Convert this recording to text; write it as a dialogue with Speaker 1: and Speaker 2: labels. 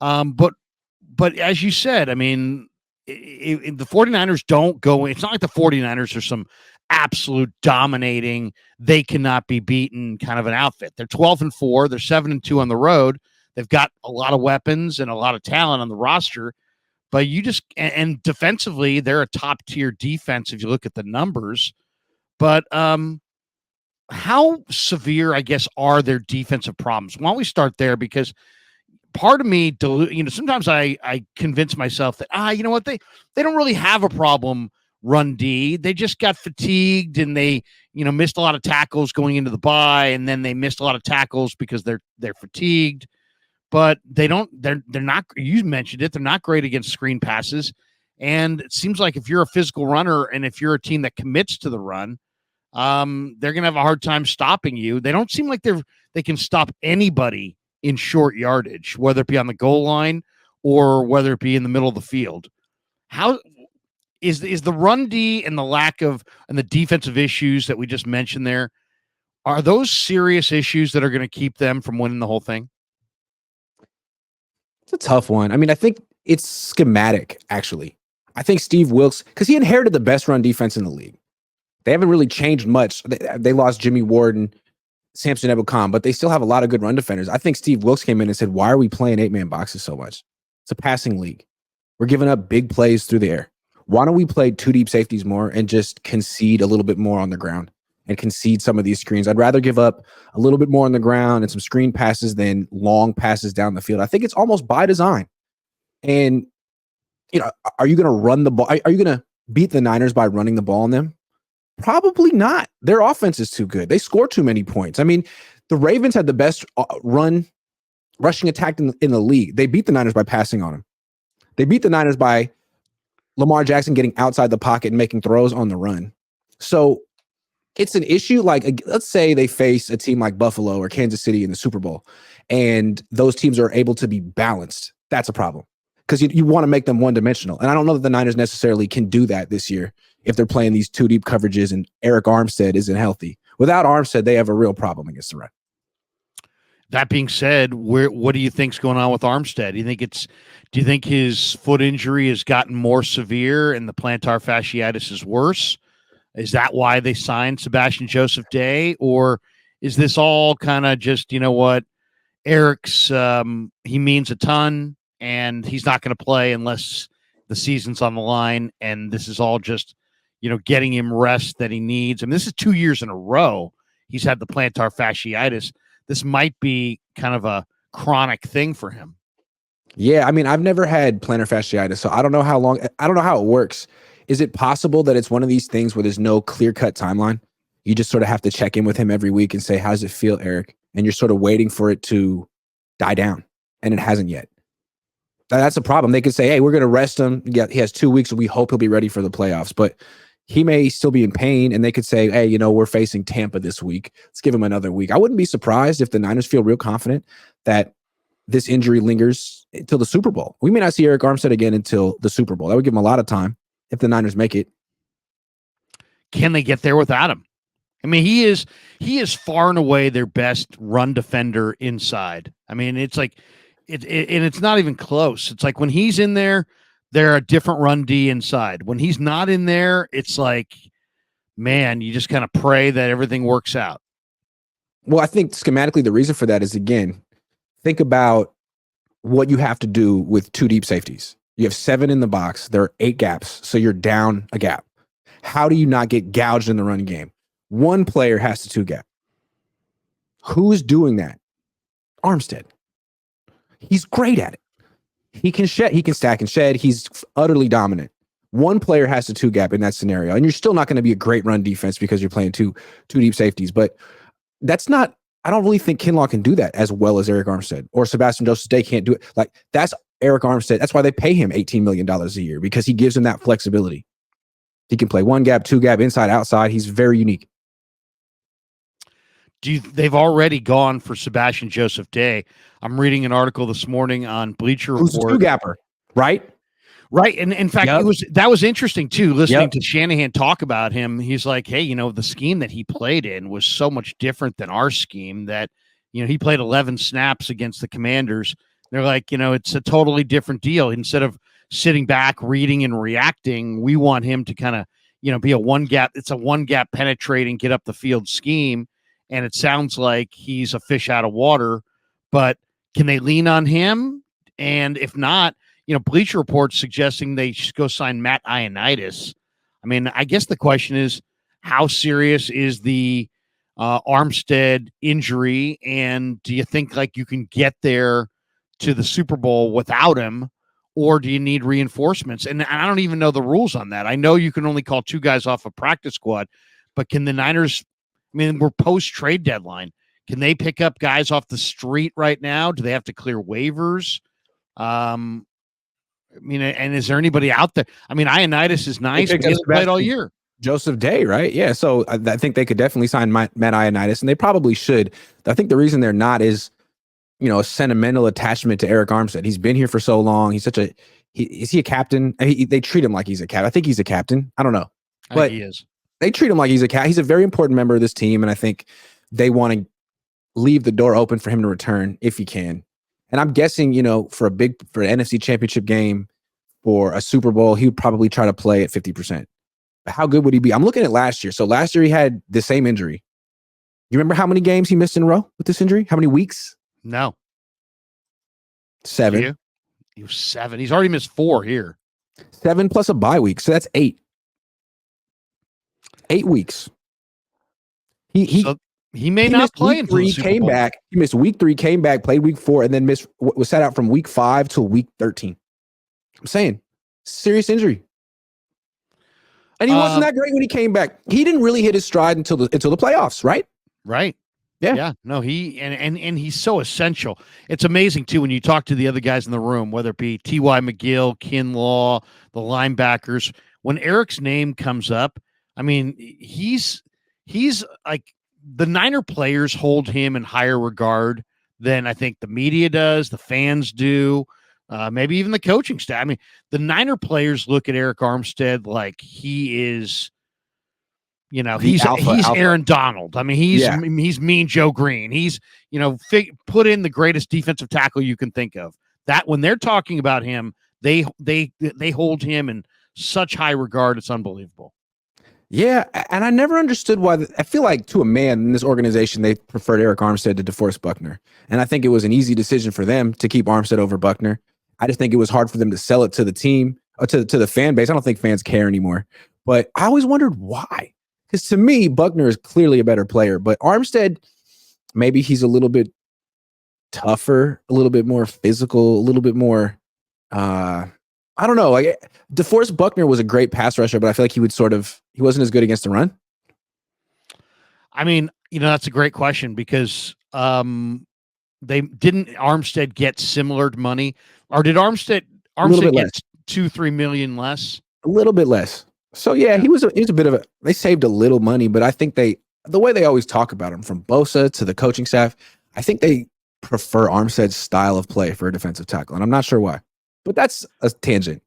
Speaker 1: But as you said, I mean, the 49ers don't go. It's not like the 49ers are some absolute dominating, they cannot be beaten kind of an outfit. They're 12-4. They're 7-2 on the road. They've got a lot of weapons and a lot of talent on the roster. But you just and defensively, they're a top tier defense if you look at the numbers. But how severe, I guess, are their defensive problems? Why don't we start there? Because part of me, sometimes I convince myself that, you know what, they don't really have a problem run D. They just got fatigued and they, missed a lot of tackles going into the bye, and then they missed a lot of tackles because they're fatigued. But they're not, you mentioned it, they're not great against screen passes. And it seems like if you're a physical runner and if you're a team that commits to the run, they're going to have a hard time stopping you. They don't seem like they can stop anybody in short yardage, whether it be on the goal line or whether it be in the middle of the field. How is the run D and the lack of and the defensive issues that we just mentioned there, are those serious issues that are going to keep them from winning the whole thing?
Speaker 2: It's a tough one. I mean, I think it's schematic, actually. I think Steve Wilks, because he inherited the best run defense in the league. They haven't really changed much. They lost Jimmy Ward and Samson Ebukam, but they still have a lot of good run defenders. I think Steve Wilks came in and said, why are we playing 8-man boxes so much? It's a passing league. We're giving up big plays through the air. Why don't we play two deep safeties more and just concede a little bit more on the ground and concede some of these screens? I'd rather give up a little bit more on the ground and some screen passes than long passes down the field. I think it's almost by design. And, are you going to run the ball? Are you going to beat the Niners by running the ball on them? Probably not. Their offense is too good. They score too many points. I mean, the Ravens had the best rushing attack in the league. They beat the Niners by passing on them. They beat the Niners by Lamar Jackson getting outside the pocket and making throws on the run. So it's an issue. Like, let's say they face a team like Buffalo or Kansas City in the Super Bowl, and those teams are able to be balanced. That's a problem because you want to make them one-dimensional. And I don't know that the Niners necessarily can do that this year if they're playing these two deep coverages and Eric Armstead isn't healthy. Without Armstead, they have a real problem against the run.
Speaker 1: That being said, what do you think's going on with Armstead? Do you think his foot injury has gotten more severe and the plantar fasciitis is worse? Is that why they signed Sebastian Joseph Day? Or is this all kind of just, Eric's, he means a ton and he's not going to play unless the season's on the line. And this is all just, getting him rest that he needs. I mean, this is 2 years in a row he's had the plantar fasciitis. This might be kind of a chronic thing for him.
Speaker 2: Yeah, I mean, I've never had plantar fasciitis, so I don't know how it works. Is it possible that it's one of these things where there's no clear-cut timeline? You just sort of have to check in with him every week and say, how does it feel, Eric? And you're sort of waiting for it to die down, and it hasn't yet. That's a problem. They could say, hey, we're going to rest him. Yeah, he has 2 weeks, and we hope he'll be ready for the playoffs. But he may still be in pain, and they could say, hey, we're facing Tampa this week. Let's give him another week. I wouldn't be surprised if the Niners feel real confident that this injury lingers until the Super Bowl. We may not see Eric Armstead again until the Super Bowl. That would give him a lot of time if the Niners make it.
Speaker 1: Can they get there without him? I mean, he is far and away their best run defender inside. I mean, it's like and it's not even close. It's like when he's in there, they're a different run D inside. When he's not in there, it's like, man, you just kind of pray that everything works out.
Speaker 2: Well, I think schematically the reason for that is, again, think about what you have to do with two deep safeties. You have 7 in the box. There are 8 gaps, so you're down a gap. How do you not get gouged in the run game? One player has to 2 gap. Who's doing that? Armstead. He's great at it. He can stack and shed. He's utterly dominant. One player has to 2 gap in that scenario, and you're still not going to be a great run defense because you're playing two deep safeties. But that's not. I don't really think Kinlaw can do that as well as Eric Armstead, or Sebastian Joseph Day can't do it. Like, that's Eric Armstead. That's why they pay him $18 million a year, because he gives him that flexibility. He can play 1 gap, 2 gap, inside, outside. He's very unique.
Speaker 1: They've already gone for Sebastian Joseph Day. I'm reading an article this morning on Bleacher Report.
Speaker 2: Who's a 2-gapper, right?
Speaker 1: Right. And in fact, that was interesting too, listening to Shanahan talk about him. He's like, hey, the scheme that he played in was so much different than our scheme that, he played 11 snaps against the Commanders. They're like, it's a totally different deal. Instead of sitting back, reading and reacting, we want him to kind of, be a one gap. It's a one gap penetrating, get up the field scheme. And it sounds like he's a fish out of water, but can they lean on him? And if not, Bleacher Report's suggesting they should go sign Matt Ioannidis. I mean, I guess the question is, how serious is the Armstead injury? And do you think like you can get there to the Super Bowl without him? Or do you need reinforcements? And I don't even know the rules on that. I know you can only call 2 guys off a practice squad, but can the Niners, we're post-trade deadline. Can they pick up guys off the street right now? Do they have to clear waivers? And is there anybody out there? Ioannidis is nice, but he hasn't played all year.
Speaker 2: Joseph Day, right? Yeah, so I think they could definitely sign Matt Ioannidis, and they probably should. I think the reason they're not is, a sentimental attachment to Eric Armstead. He's been here for so long. He's such a is he a captain? They treat him like he's a captain. I think he's a captain. I don't know, but
Speaker 1: he is.
Speaker 2: They treat him like he's a captain. He's a very important member of this team, and I think they want to leave the door open for him to return if he can. And I'm guessing, for an NFC Championship game, for a Super Bowl, he would probably try to play at 50%. But how good would he be? I'm looking at last year. So last year he had the same injury. You remember how many games he missed in a row with this injury? How many weeks?
Speaker 1: No.
Speaker 2: 7.
Speaker 1: He was 7. He's already missed 4 here.
Speaker 2: 7 plus a bye week. So that's 8. 8 weeks.
Speaker 1: He may not play until the Super Bowl.
Speaker 2: Back. He missed week 3, came back, played week 4, and then was sat out from week 5 till week 13. I'm saying, serious injury. And he wasn't that great when he came back. He didn't really hit his stride until the playoffs, right?
Speaker 1: Right.
Speaker 2: Yeah.
Speaker 1: Yeah. No, he and he's so essential. It's amazing too when you talk to the other guys in the room, whether it be T.Y. McGill, Kinlaw, the linebackers. When Eric's name comes up, he's like, the Niner players hold him in higher regard than I think the media does, the fans do, maybe even the coaching staff. The Niner players look at Eric Armstead like he is, he's alpha. Aaron Donald. He's Mean Joe Green. He's, put in the greatest defensive tackle you can think of. That when they're talking about him, they hold him in such high regard. It's unbelievable.
Speaker 2: Yeah, and I never understood why. I feel like to a man in this organization, they preferred Eric Armstead to DeForest Buckner. And I think it was an easy decision for them to keep Armstead over Buckner. I just think it was hard for them to sell it to the team, or to the fan base. I don't think fans care anymore. But I always wondered why. Because to me, Buckner is clearly a better player. But Armstead, maybe he's a little bit tougher, a little bit more physical, a little bit more I don't know. Like DeForest Buckner was a great pass rusher, but I feel like he wasn't as good against the run.
Speaker 1: That's a great question because they didn't Armstead get similar money, or did Armstead get 2-3 million less?
Speaker 2: A little bit less. So yeah, he was a bit of they saved a little money, but I think the way they always talk about him, from Bosa to the coaching staff, I think they prefer Armstead's style of play for a defensive tackle, and I'm not sure why. But that's a tangent.